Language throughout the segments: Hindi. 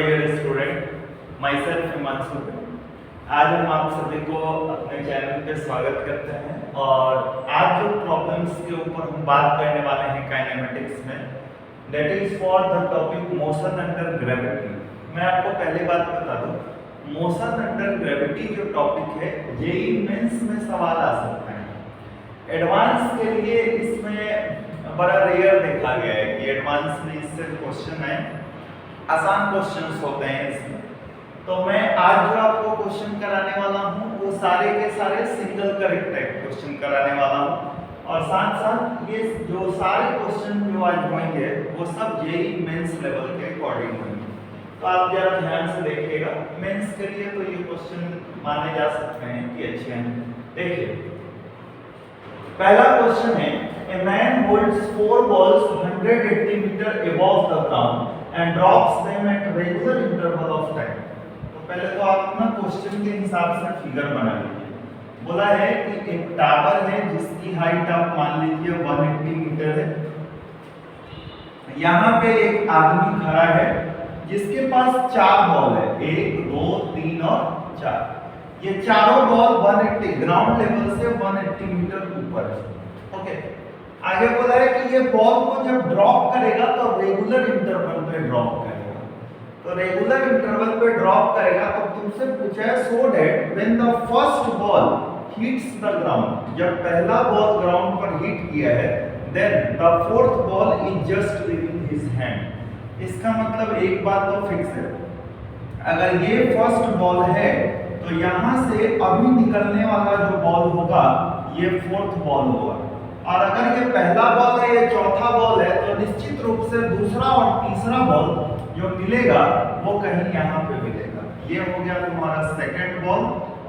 Dear student, myself Himanshu. आज हम आप सभी को अपने चैनल पे स्वागत करते हैं और आज जो प्रॉब्लम्स के ऊपर हम बात करने वाले हैं काइनेमेटिक्स में, that is for the topic motion under gravity. मैं आपको पहली बात बता दूं, मोशन अंडर ग्रेविटी जो टॉपिक है जेईई मेंस में सवाल आ सकता है। एडवांस के लिए इसमें बड़ा रेयर देखा गया है कि एडवांस में इससे क्वेश्चन है, आसान क्वेश्चंस होते हैं इसमें। तो मैं आज जो आपको क्वेश्चन कराने वाला हूँ वो सारे के सारे सिंगल करेक्ट टाइप क्वेश्चन कराने वाला हूँ और साथ साथ ये जो सारे क्वेश्चन जो आज होंगे वो सब जेईई मेंस लेवल के अकॉर्डिंग होंगे। तो आप जरा ध्यान से देखिएगा, मेंस के लिए तो ये क्वेश्चन माने जा सकते हैं कि अच्छे हैं। देखिए पहला क्वेश्चन है, a man holds 4 balls 180 meter above the ground and drops them at regular interval of time। तो पहले तो आप ना क्वेश्चन के हिसाब से फिगर बना लीजिए। बोला है कि एक टावर है जिसकी हाइट आप मान लीजिए 180 मीटर है। यहाँ पे एक आदमी खड़ा है जिसके पास 4 बॉल है, 1 2 3 और 4। ये चारों बॉल 180 ग्राउंड लेवल से 180 मीटर ऊपर है। ओके, आगे बोला है कि ये बॉल को जब ड्रॉप करेगा तो रेगुलर इंटरवल पे ड्रॉप करेगा। तो रेगुलर इंटरवल पे ड्रॉप करेगा तो तुमसे पूछा है so that when the first ball hits the ground, जब पहला बॉल ग्राउंड पर हिट किया है, then the fourth ball is just leaving his hand. इसका मतलब एक बात तो फिक्स है, अगर ये फर्स्ट बॉल है तो यहाँ से अभी निकलने वाला जो बॉल होगा ये फोर्थ बॉल होगा, और अगर ये पहला बॉल है ये चौथा बॉल है तो निश्चित रूप से दूसरा और तीसरा बॉल जो मिलेगा वो कहीं यहाँ पे मिलेगा। ये हो गया तुम्हारा सेकंड बॉल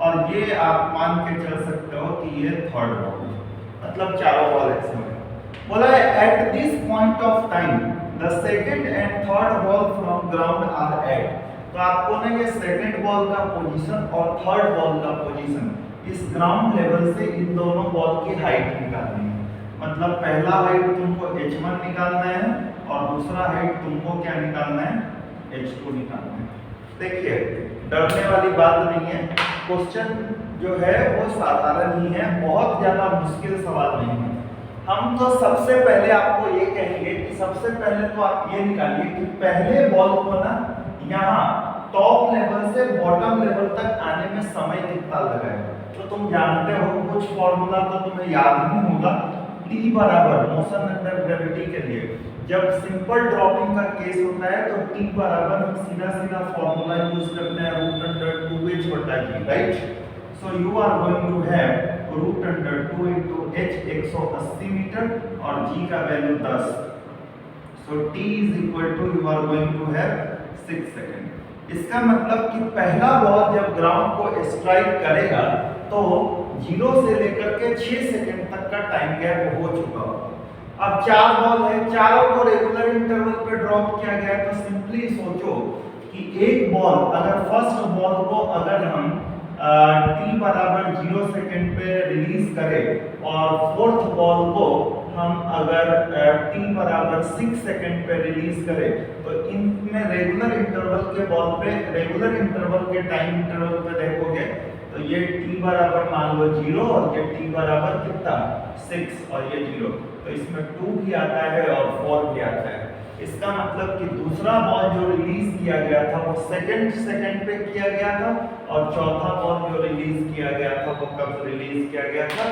और ये आप मान के चल सकते हो कि ये थर्ड बॉल, मतलब चारों बॉल इसमें। बोला है at this point of time the second and third ball from ground are at. तो आपको ना ये सेकंड बॉल का पोजीशन और थर्ड बॉल का पोजीशन इस ग्राउंड लेवल से इन दोनों बॉल की हाइट निकालनी है। मतलब पहला हाइट तुमको h1 निकालना है और दूसरा हाइट तुमको क्या निकालना है, h2 निकालना है। देखिए डरने वाली बात नहीं है, क्वेश्चन जो है वो साधारण ही है, बहुत ज्यादा मुश्किल सवाल नहीं है। हम तो सबसे पहले आपको ये कहेंगे कि सबसे पहले तो आप ये निकालिए कि पहले बॉल को ना यहाँ टॉप लेवल से बॉटम लेवल तक आने में समय कितना लगाएगा। तो तुम जानते हो कुछ फॉर्मूला तो तुम्हें याद ही होगा, T बराबर मोशन अंडर ग्रेविटी के लिए जब सिंपल ड्रॉपिंग का केस होता है तो T बराबर हम सीधा फॉर्मूला यूज करते हैं रूट अंडर 2h बटा g, right. So you are going to have root under 2 into h 180 metre और g का value 10। So t is equal to you are going to have 6 second. इसका मतलब कि पहला बॉल जब ग्राउंड को स्ट्राइक करेगा तो 0 से लेकर के 6 सेकंड तक का टाइम गैप हो चुका होगा। अब 4 बॉल है, चारों को रेगुलर इंटरवल पे ड्रॉप किया गया है, तो सिंपली सोचो कि एक बॉल अगर फर्स्ट बॉल को अगर हम t बराबर 0 सेकंड पे रिलीज करें और फोर्थ बॉल को हम अगर t बराबर 6 सेकंड पे रिलीज करें तो इनमें रेगुलर इंटरवल के बॉल पे रेगुलर इंटरवल के टाइम इंटरवल पे देखोगे तो ये t बराबर मान लो 0 और ये t बराबर कितना 6 और ये 0, तो इसमें 2 भी आता है और 4 भी आता है। इसका मतलब कि दूसरा बॉल जो रिलीज किया गया था वो सेकंड पे किया गया था और चौथा बॉल जो रिलीज किया गया था वो कब रिलीज किया गया था,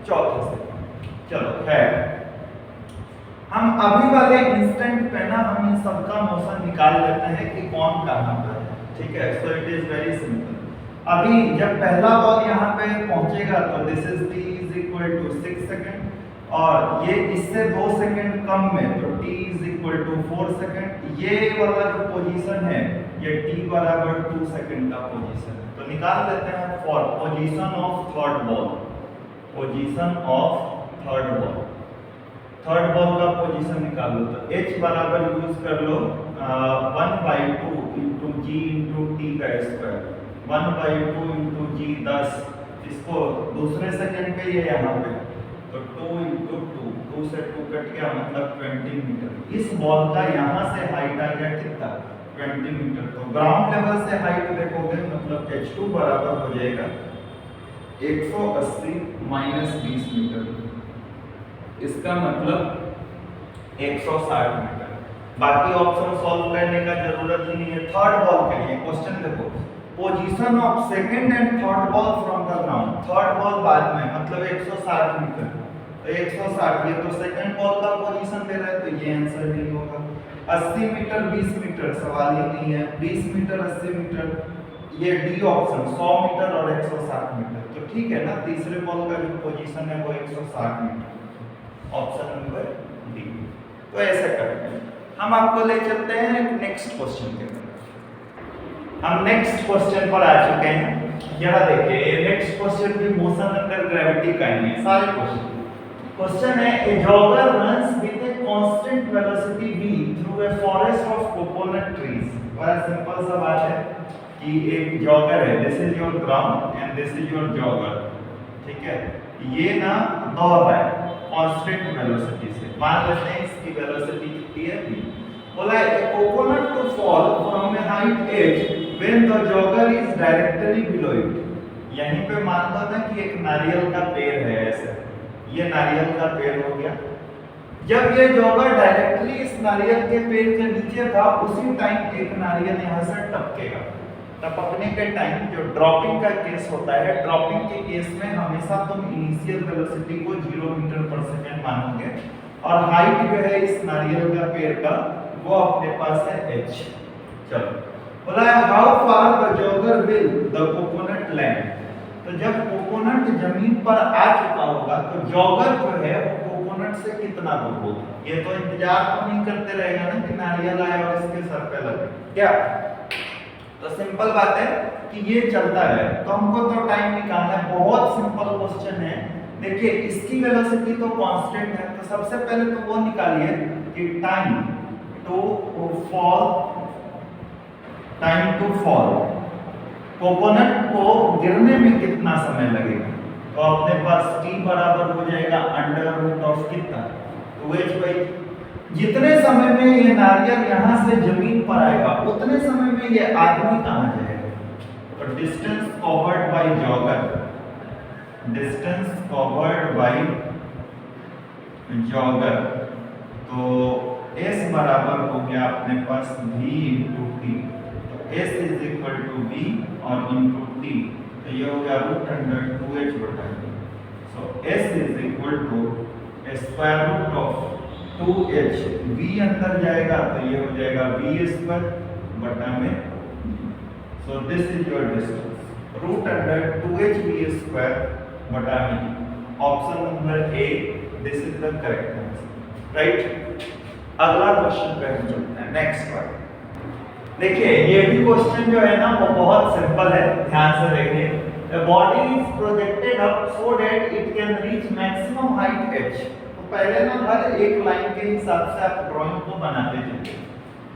चौथे सेकंड। चलो खैर, हम अभी वाले इंस्टेंट पे ना हम इन सबका मोशन निकाल लेते हैं कि कौन कहाँ पर है, ठीक है। So it is very simple. अभी जब पहला बॉल यहाँ पे पहुंचेगा तो this is t is equal to 6 second और ये इससे 2 सेकंड कम में तो t is equal to 4 second. ये वाला जो पोजीशन है ये t बराबर 2 सेकंड का पोजीशन है। तो निकाल लेते हैं for position of third ball, position of third ball, third ball का पोजीशन निकाल लो। तो h बराबर यूज कर लो 1/2 into g into t का स्क्वायर, 1/2 into g 10। इसको दूसरे सेकंड पे ये यहाँ पे तो 2 into 2 से 2 कट गया मतलब 20 मीटर। इस बॉल का यहाँ से हाइट आ गया कितना 20 मीटर। तो ग्राउंड लेवल से हाइट देखोगे मतलब h2 बराबर हो जाएगा 180 माइनस 20 मीटर, इसका मतलब 160 मीटर। बाकी ऑप्शन सॉल्व करने का जरूरत ही नहीं है। थर्ड बॉल के लिए क्वेश्चन देखो, position of second and third ball from the ground. Third ball बाद में मतलब 160 मीटर, तो 160 ये तो सेकंड बॉल का पोजीशन दे रहा है, तो ये आंसर नहीं होगा। 80 मीटर 20 मीटर सवाल ही नहीं है, 20 मीटर 80 मीटर, ये डी ऑप्शन 100 मीटर और 160 मीटर। तो ठीक है ना, तीसरे बॉल का जो पोजीशन है वो 160 मीटर, ऑप्शन नंबर डी। तो ऐसे करेंगे हम। आपको ले चलते हैं नेक्स्ट क्वेश्चन के तरफ। हम नेक्स्ट क्वेश्चन पर आ चुके हैं। यह देखिए, नेक्स्ट क्वेश्चन भी मोशन अंडर ग्रेविटी का ही है सारे क्वेश्चन। क्वेश्चन है, a jogger runs with a constant velocity v through a forest of coconut trees. बड़ा सिंपल सा बात है कि एक जॉगर है, this is your ground and this is your jogger, ठीक है। ये ना दौड़ रहा है कांस्टेंट वेलोसिटी से, मान लेते हैं इसकी वेलोसिटी कितनी है v। बोला है a coconut to fall from a height as when the jogger is directly below it. यहीं पे मान लो ना कि एक नारियल का पेड़ है, ऐसे ये नारियल का पेड़ हो गया। जब ये जॉगर डायरेक्टली इस नारियल के पेड़ के नीचे था, उसी टाइम एक नारियल यहाँ से टपकेगा। टपकने के टाइम जो ड्रॉपिंग का केस होता है, ड्रॉपिंग के केस में हमेशा तुम इनिशियल वेलोसिटी को 0 मीटर पर सेकंड मानोगे और हाइट जो है इस नारियल का पेड़ का वो अपने पास है h। चलो बोला है how far the jogger will the coconut land. तो जब कोकोनट जमीन पर आ चुका होगा तो जॉगर जो है वो कोकोनट से कितना दूर होगा। ये तो इंतजार तो नहीं करते रहेगा ना कि नारियल आए और इसके सर पे लगे, क्या। तो सिंपल बात है कि ये चलता है, तो हमको तो टाइम निकालना है। बहुत सिंपल क्वेश्चन है। देखिए इसकी वेलोसिटी तो कांस्टेंट है, तो सबसे पहले तो वो निकालिए कि टाइम टू फॉल कोकोनट को गिरने में कितना समय लगेगा। तो अपने पास t बराबर हो जाएगा अंडर रूट ऑफ कितना 2h/। जितने समय में ये नारियल यहाँ से जमीन पर आएगा उतने समय में ये आदमी कहाँ जाएगा। तो distance covered by jogger, distance covered by jogger, तो s बराबर हो गया अपने पास v × t। s is equal to v और इनटू t, तो ये हो गया √2h/t। So s is equal to square root of 2h, v अंदर जाएगा तो ये हो जाएगा v² so this is your distance √2hv² option number A, this is the correct answer, right. अगला क्वेश्चन पे हम चलते हैं, नेक्स्ट वन। देखिए ये भी क्वेश्चन जो है ना वो बहुत सिंपल है, ध्यान से देखिए। A body is projected up so that it can reach maximum height h। तो पहले ना हर एक लाइन के हिसाब से आप ड्राइंग को बनाते चलिए।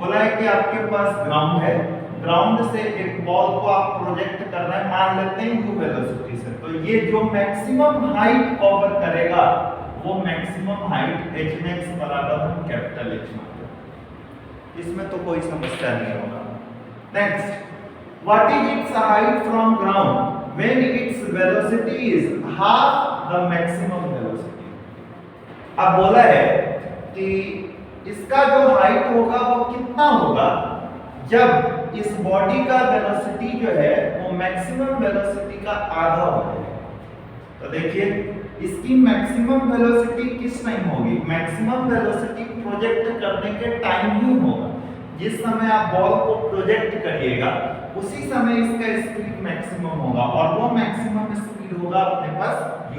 बोला है कि आपके पास ग्राउंड है, ग्राउंड से एक बॉल को आप प्रोजेक्ट कर रहे हैं, मान लेते हैं u वेलोसिटी से। तो ये जो मैक्सिमम हाइट कवर करेगा वो मैक्सिमम हाइट hmax बराबर हम कैपिटल H मानते हैं, इसमें तो कोई समस्या नहीं होगा। Next, what is it's height from ground when its velocity is half the maximum velocity. अब बोला है कि इसका जो हाइट होगा वो कितना होगा जब इस बॉडी का वेलोसिटी जो है वो मैक्सिमम वेलोसिटी का आधा हो जाएगा। तो देखिए इसकी मैक्सिमम वेलोसिटी किस टाइम होगी, मैक्सिमम वेलोसिटी प्रोजेक्ट करने के टाइम ही होगा। जिस समय आप बॉल को प्रोजेक्ट करिएगा उसी समय इसका स्पीड मैक्सिमम होगा और वो मैक्सिमम स्पीड होगा अपने पास u।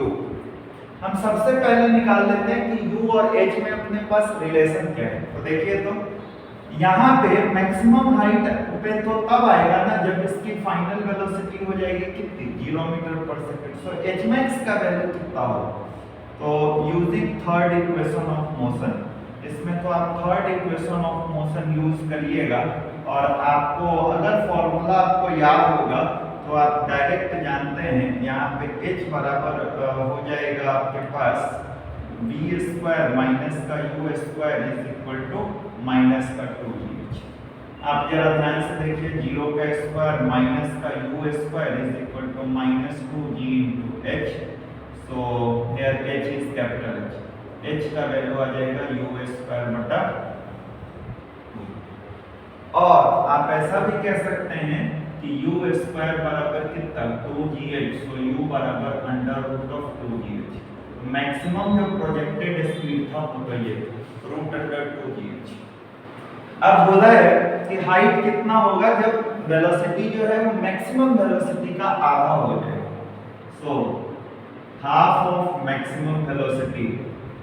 हम सबसे पहले निकाल लेते हैं कि u और h में अपने पास रिलेशन क्या है। तो देखिए तो यहाँ पे मैक्सिमम हाइट पे तो तब आएगा ना जब इसकी फाइनल वेलोसिटी हो जाएगी कितनी, 0 मीटर पर सेकंड। सो hmax का वैल्यू कितना होगा। तो using third equation of motion, इसमें तो आप third equation of motion use करिएगा और आपको अगर फॉर्मूला आपको याद होगा तो आप डायरेक्ट जानते हैं, यहाँ पे h बराबर हो जाएगा आपके पास v² माइनस का u² is equal to minus का 2gh। आप जरा ध्यान से देखिए, 0 का स्क्वायर माइनस का u square is equal to -2g into h। So here h is capital H, h का वैल्यू आ जाएगा u स्क्वायर बटा 2। और आप ऐसा भी कह सकते हैं कि u स्क्वायर बराबर कितना 2gh, सो u बराबर under root of 2gh। Maximum जो प्रोजेक्टेड स्पीड था वो तो ये रूट अंडर 2gh। अब बोला है कि हाइट कितना होगा जब वेलोसिटी जो है वो मैक्सिमम वेलोसिटी का आधा हो जाए। So half of maximum velocity,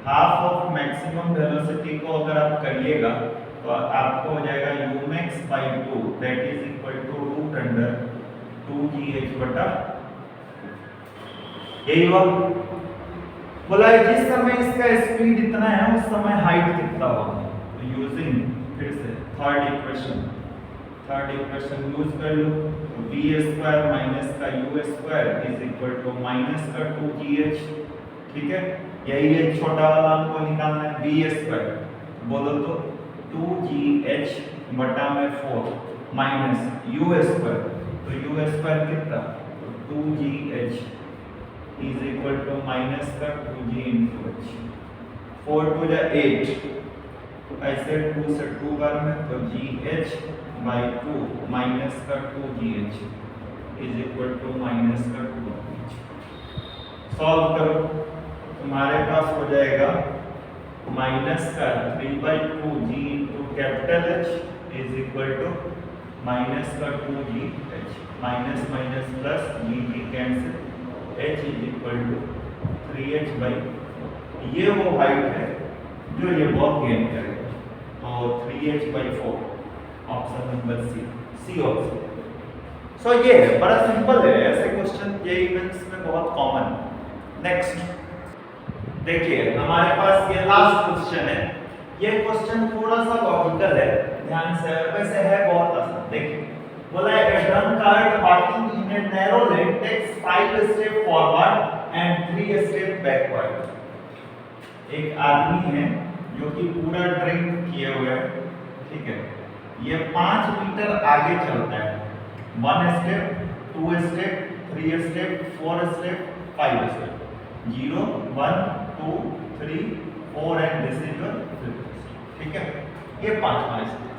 half of maximum velocity को अगर आप करिएगा तो आपको हो जाएगा u max by 2 that is equal to root under 2gh बटा, यही हुआ। बोला है जिस समय इसका स्पीड इतना है उस समय हाइट कितना होगा। तो यूजिंग फिर से थर्ड इक्वेशन यूज कर लो, तो v स्क्वायर माइनस का u square is equal to minus का 2gh। ठीक है, यही है छोटा वाला हमको निकालना है। v स्क्वायर बोलो तो 2gh बटा में 4 माइनस u स्क्वायर, तो u स्क्वायर कितना, तो 2gh is equal to minus का 2g इनटू h। 4 टू जा 8, ऐसे 2 से 2 बार में, तो gh बाई 2 माइनस का 2gh is equal to minus का 2gh। सॉल्व करो, तुम्हारे पास हो जाएगा माइनस का 3/2g into capital H is equal to minus का 2gh, minus minus plus g cancel, h is equal to 3h by, ये वो हाइट है जो ये बॉल गेन करेगा। तो 3h/4 option number C option. So ये है, बड़ा सिंपल है, ऐसे क्वेश्चन जेईई मेंस में बहुत कॉमन। नेक्स्ट देखिए, हमारे पास ये लास्ट क्वेश्चन है। ये क्वेश्चन थोड़ा सा लॉजिकल है, ध्यान से, वैसे है बहुत आसान। देखिए बोला है a drunkard walking in a narrow lane takes 5 steps forward and 3 steps backward। एक आदमी है जो कि पूरा ड्रिंक किए हुए है, ठीक है, ये 5 मीटर आगे चलता है, 1 step, 2 step, 3 step, 4 step, 5 step, 0 1 2 3 4 and this is your 5th step. ठीक है, ये 5वां स्टेप।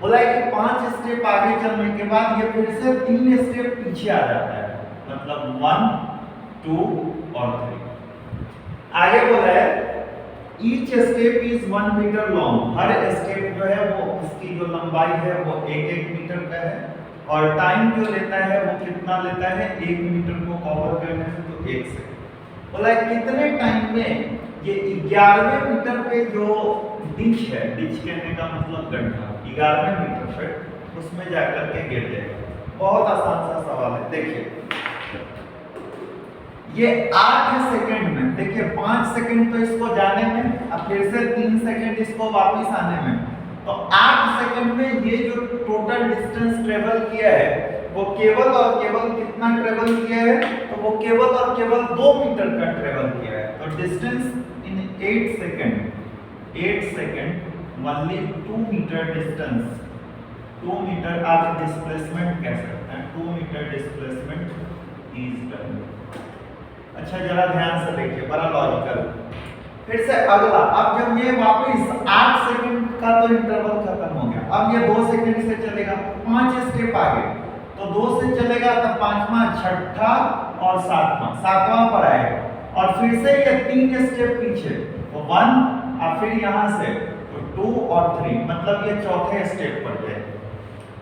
बोला है कि 5 स्टेप आगे चलने के बाद ये फिर से 3 स्टेप पीछे आ जाता है, मतलब 1 2 और 3। आगे बोला है each step is 1 metre long, हर स्टेप जो है वो उसकी जो लंबाई है वो 1-1 मीटर का है, और टाइम जो लेता है वो कितना लेता है 1 मीटर को कवर करने में, तो 1 सेकंड। बोला कितने टाइम में ये 11वें मीटर पे जो डिच है, डिच कहने का मतलब गड्ढा, 11वें मीटर पे उसमें जाकर के गिर जाएगा। बहुत आसान सा सवाल है। देखिए ये 8 सेकंड में, देखिए 5 सेकंड तो इसको जाने में, अब फिर से 3 सेकंड इसको वापस आने में, तो 8 सेकंड में ये जो टोटल डिस्टेंस ट्रेवल किया है वो केवल और केवल कितना ट्रेवल किया है, तो वो केवल और केवल 2 मीटर का ट्रेवल किया है। तो distance in 8 second only 2 metre distance, 2 metre आप डिस्प्लेसमेंट कह सकते हैं, 2 मीटर डिस्प्लेसमेंट इज डन। अच्छा जरा ध्यान से देखिए, बड़ा लॉजिकल। फिर से अगला, अब जब ये वापस 8 सेकंड का तो इंटरवल खत्म हो गया, अब ये 2 सेकंड से चलेगा, 5 स्टेप आगे, तो 2 से चलेगा तो 5वां, 6ठा और 7वां पर आएगा, और फिर से ये 3 स्टेप पीछे, तो 1 और फिर यहाँ से तो 2 और 3, मतलब ये चौथे स्टेप पर जाएगा।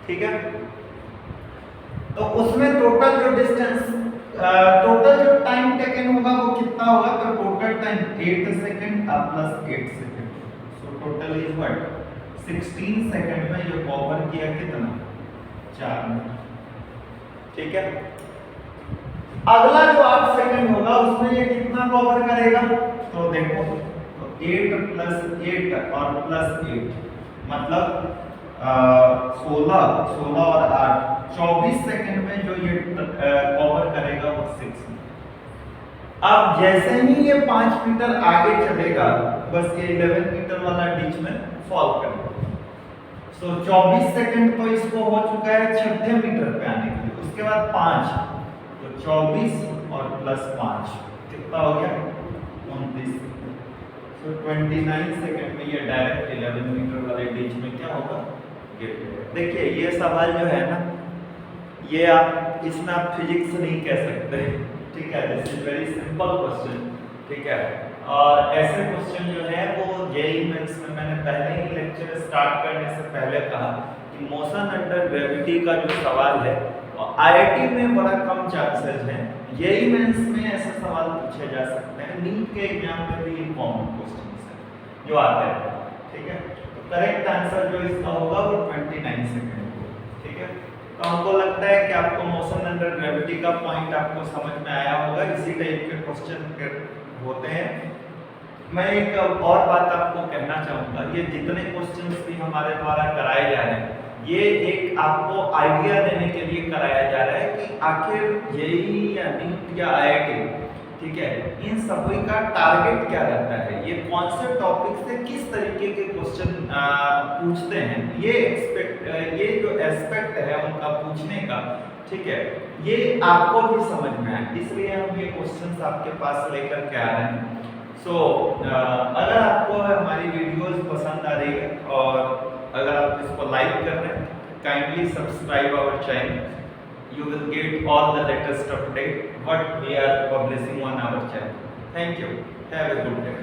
ठीक है, तो उसमें टोटल जो डिस्टेंस, टोटल जो टाइम टेकन होगा वो कितना होगा, तो total time 8 second plus 8 second, so total is what 16 second में ये कवर किया कितना, 4 मिनट। ठीक है, अगला जो 8 सेकंड होगा उसमें ये कितना कवर करेगा, तो देखो तो 8 प्लस 8 और प्लस 8 मतलब 16 और 8 24 सेकंड में जो ये कवर करेगा वो 6 मिनट। अब जैसे ही ये 5 मीटर आगे चलेगा, बस ये 11 मीटर वाला डिच में फॉल करेगा। सो 24 सेकंड तो इसको हो चुका है छठे मीटर पे आने के लिए। उसके बाद 5, तो 24 और प्लस 5 कितना हो गया 29। सो 29 सेकंड में ये डायरेक्ट 11 मीटर वाले डिच में क्या होगा गिर जाएगा। देखिए ये सवाल जो है ना, ये आप इसमें आप फिजिक्स नहीं कह सकते, ठीक है। This is very simple question, ठीक है। और ऐसे क्वेश्चन जो है वो जेईई मेंस में मैंने पहले ही लेक्चर स्टार्ट करने से पहले कहा कि मोशन अंडर ग्रेविटी का जो सवाल है आईआईटी में बड़ा कम चांसेस हैं, जेईई मेंस में ऐसे सवाल पूछे जा सकते हैं। नीट के एग्जाम में भी ये कॉमन क्वेश्चंस हैं जो आते हैं, ठीक है। तो करेक्ट आंसर जो इसका होगा वो 29 सेकंड होगा, ठीक है। तो हमको लगता है कि आपको मोशन अंडर ग्रेविटी का पॉइंट आपको समझ में आया होगा। इसी टाइप के क्वेश्चन होते हैं। मैं एक और बात आपको कहना चाहूँगा, ये जितने क्वेश्चंस भी हमारे द्वारा कराए जा रहे हैं ये एक आपको आइडिया देने के लिए कराया जा रहा है कि आखिर जेईई या नीट या आईआईटी, ठीक है, इन सभी का टारगेट क्या रहता है, ये कौन से टॉपिक से किस तरीके के क्वेश्चन पूछते हैं, ये जो एस्पेक्ट है उनका पूछने का, ठीक है, ये आपको भी समझ में आए, इसलिए हम ये क्वेश्चंस आपके पास लेकर के आ रहे हैं। सो अगर आपको हमारी वीडियोस पसंद आ रही है और अगर आप इसको लाइक कर रहे हैं, kindly subscribe our channel, you will get all the latest update what we are publishing on our channel. Thank you. Have a good day.